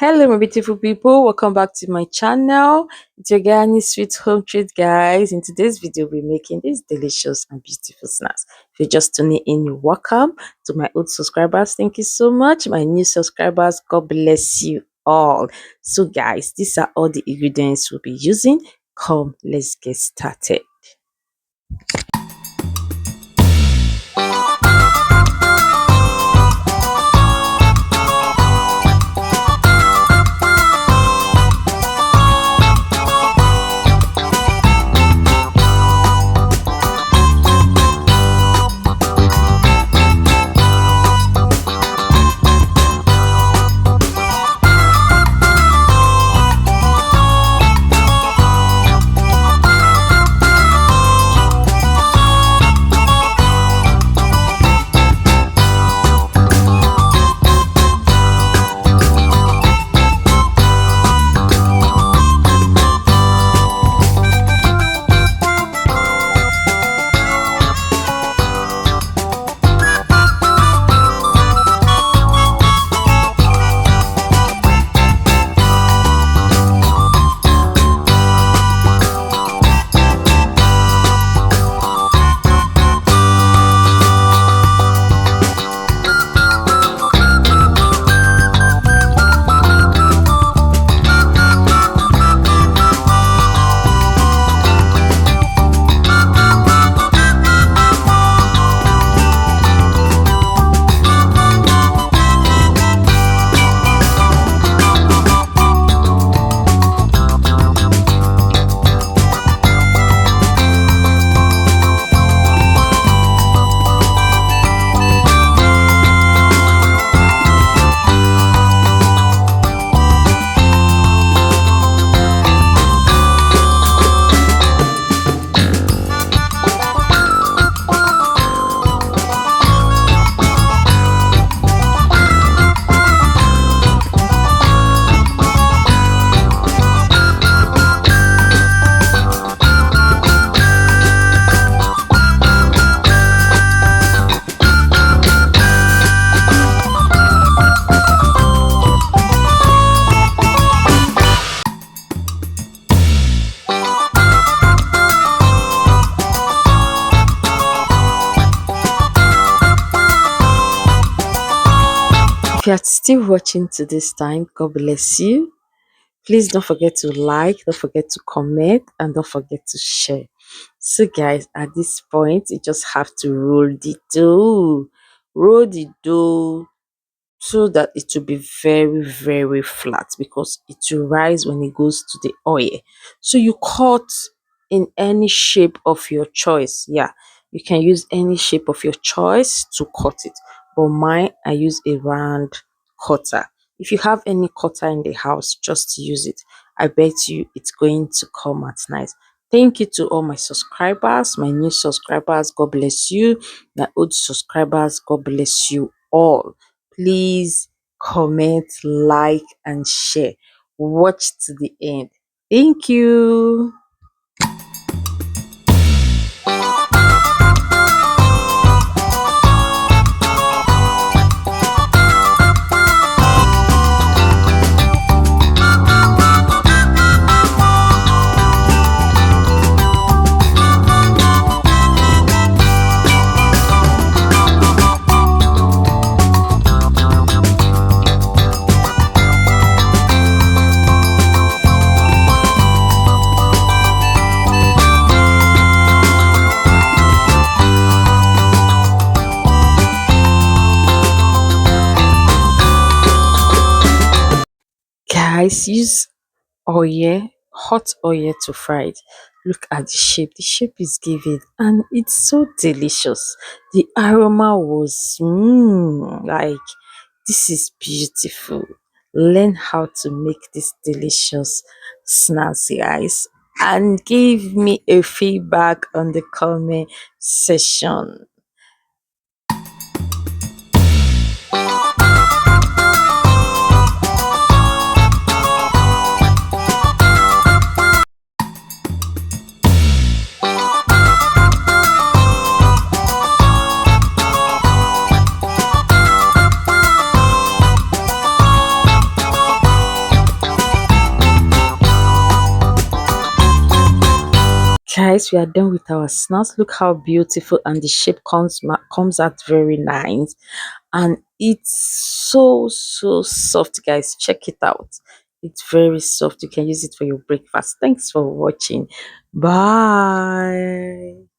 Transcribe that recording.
Hello, my beautiful people. Welcome back to my channel. It's your Gani Sweet Home Treat, guys. In today's video, we're making these delicious and beautiful snacks. If you're just tuning in, you're welcome. To my old subscribers, thank you so much. My new subscribers, God bless you all. So, guys, these are all the ingredients we'll be using. Come, let's get started. If you are still watching to this time, God bless you. Please don't forget to like, don't forget to comment, and don't forget to share. So, guys, at this point, you just have to roll the dough. Roll the dough so that it will be very, very flat because it will rise when it goes to the oil. So you cut in any shape of your choice. Yeah, you can use any shape of your choice to cut it, but mine, I use a round cutter. If you have any cutter in the house, just use it. I bet you it's going to come out nice. Thank you to all my subscribers, my new subscribers, God bless you. My old subscribers, God bless you all. Please comment, like, and share. Watch to the end. Thank you. Guys, use oil, hot oil to fry it. Look at the shape. The shape is given and it's so delicious. The aroma was like this is beautiful. Learn how to make this delicious snacks, guys, and give me a feedback on the comment section. guys, we are done with our snacks. Look how beautiful, and the shape comes out very nice, and it's so soft, guys. Check it out. It's very soft. You can use it for your breakfast. Thanks for watching. Bye.